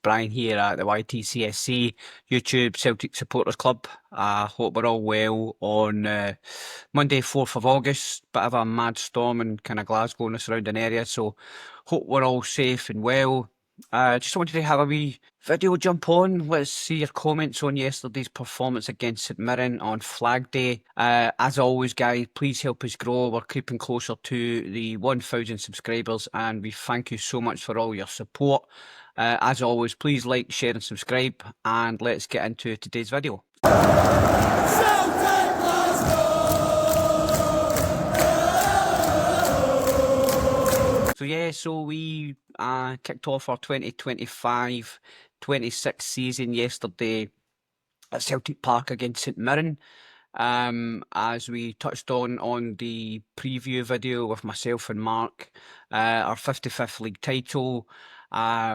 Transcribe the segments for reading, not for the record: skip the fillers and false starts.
Brian here at the YTCSC YouTube Celtic Supporters Club. I hope we're all well on Monday 4th of August. Bit of a mad storm in kind of Glasgow and the surrounding area, so hope we're all safe and well. Just wanted to have a wee video jump on. Let's see your comments on yesterday's performance against St Mirren on Flag Day. As always, guys, please help us grow. We're creeping closer to the 1,000 subscribers, and we thank you so much for all your support. As always, please like, share and subscribe, and let's get into today's video. So we kicked off our 2025-26 season yesterday at Celtic Park against St Mirren. As we touched on the preview video with myself and Mark, our 55th league title.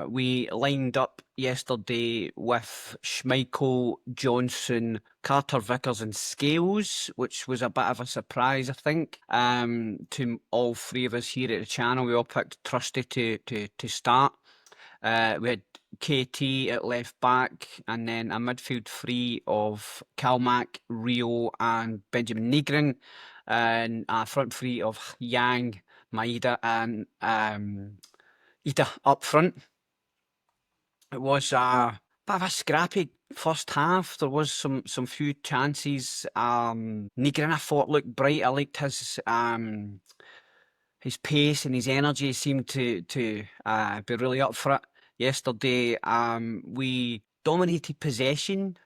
We lined up yesterday with Schmeichel, Johnson, Carter, Vickers and Scales, which was a bit of a surprise, I think, to all three of us here at the channel. We all picked Trusty to start. We had KT at left back, and then a midfield three of Kalmak, Rio and Benjamin Nygren, and a front three of Yang, Maeda and Ida up front. It was a bit of a scrappy first half. There was some few chances. Nygren, I thought, looked bright. I liked his pace and his energy. Seemed to be really up for it yesterday. We dominated possession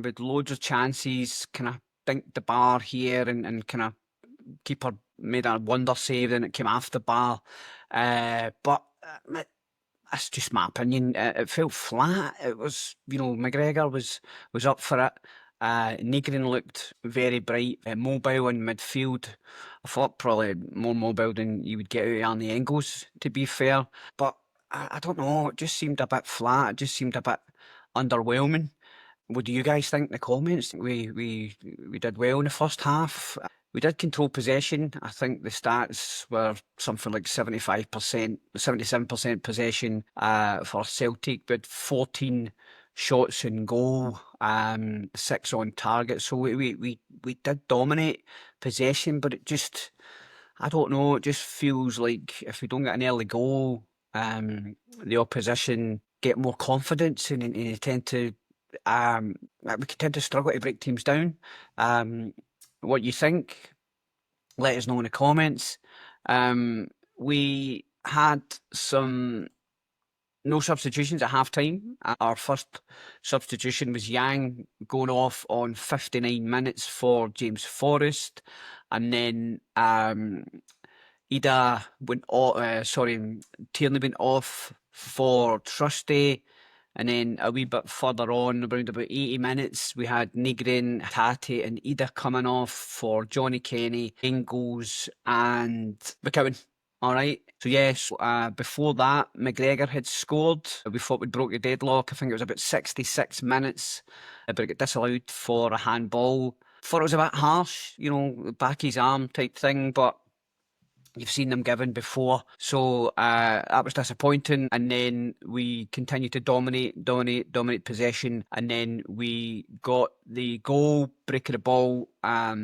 with loads of chances. Kind of dinked the bar here and kind of keeper made a wonder save, and it came off the bar. But that's just my opinion. It felt flat. It was, McGregor was up for it. Nygren looked very bright, mobile in midfield. I thought probably more mobile than you would get out of Arnie Engels, to be fair. But I don't know, it just seemed a bit flat. It just seemed a bit underwhelming. What do you guys think in the comments? We did well in the first half. We did control possession. I think the stats were something like 75%, 77% possession for Celtic, but 14 shots in goal, 6 on target. So we did dominate possession, but it just, I don't know, it just feels like if we don't get an early goal, the opposition get more confidence and they tend to, we tend to struggle to break teams down. What you think, let us know in the comments. We had no substitutions at half time. Our first substitution was Yang going off on 59 minutes for James Forrest, and then Tierney went off for Trusty. And then a wee bit further on, around about 80 minutes, we had Nygren, Tate and Ida coming off for Johnny Kenny, Engels and McCowan. All right. So yes, before that, McGregor had scored. We thought we'd broke the deadlock. I think it was about 66 minutes, but it got disallowed for a handball. Thought it was a bit harsh, back his arm type thing, but you've seen them given before, so that was disappointing. And then we continued to dominate possession, and then we got the goal, break of the ball, a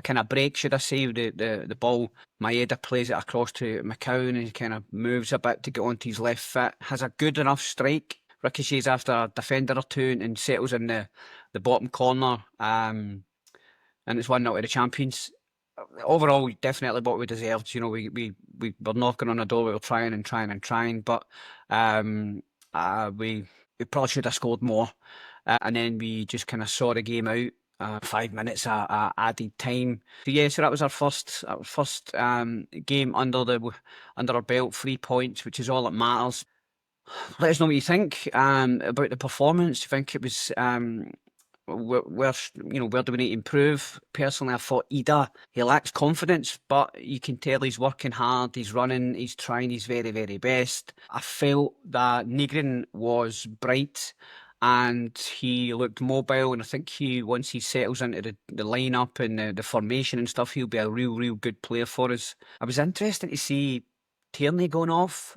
kind of break, should I say, the ball. Maeda plays it across to McCowan, and he kind of moves a bit to get onto his left foot. Has a good enough strike, ricochets after a defender or two, and settles in the bottom corner. And it's 1-0 to the champions. Overall, definitely what we deserved. We were knocking on the door. We were trying, but we probably should have scored more. And then we just kind of saw the game out. 5 minutes added time. So that was our first game under our belt. 3 points, which is all that matters. Let us know what you think about the performance. Do you think it was where do we need to improve? Personally, I thought Ida, he lacks confidence, but you can tell he's working hard, he's running, he's trying his very, very best. I felt that Nygren was bright and he looked mobile, and I think once he settles into the lineup and the formation and stuff, he'll be a real good player for us. I was interested to see Tierney going off.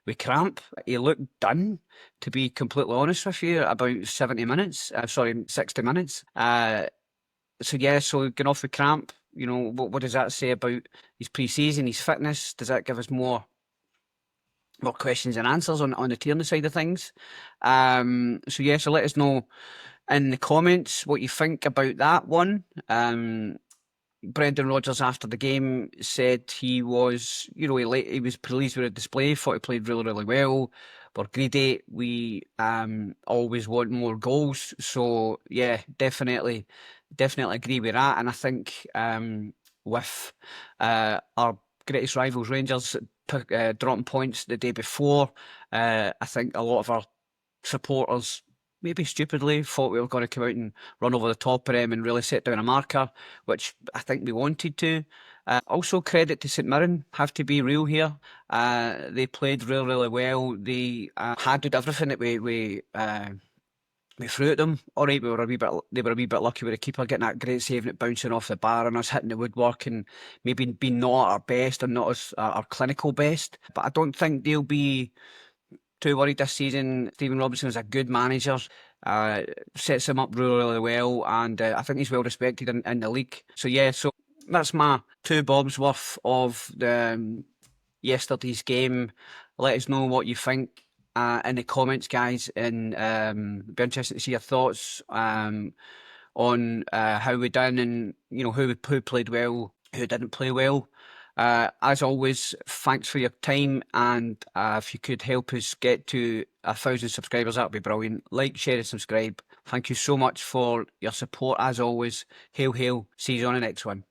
with cramp. He looked done, to be completely honest with you, about 70 minutes. 60 minutes. So yeah, so going off with cramp, you know, what does that say about his pre-season, his fitness? Does that give us more questions and answers on the Tierney side of things? So yeah, so let us know in the comments what you think about that one. Brendan Rodgers after the game said he was, you know, he was pleased with the display, thought he played really, really well. We're greedy. We always want more goals. So yeah, definitely agree with that. And I think with our greatest rivals Rangers dropping points the day before, I think a lot of our supporters maybe stupidly thought we were going to come out and run over the top of them and really set down a marker, which I think we wanted to. Also, credit to St Mirren, have to be real here. They played really, really well. They handled everything that we threw at them. All right, they were a wee bit lucky with the keeper getting that great save and it bouncing off the bar and us hitting the woodwork and maybe being not at our best or not as our clinical best. But I don't think they'll be too worried this season. Stephen Robinson is a good manager, sets him up really, really well, and I think he's well respected in the league. So yeah, so that's my two bobs worth of the yesterday's game. Let us know what you think in the comments, guys, and be interested to see your thoughts on how we done and you know who played well, who didn't play well. As always, thanks for your time, and if you could help us get to 1,000 subscribers, that would be brilliant. Like, share and subscribe. Thank you so much for your support as always. Hail, hail. See you on the next one.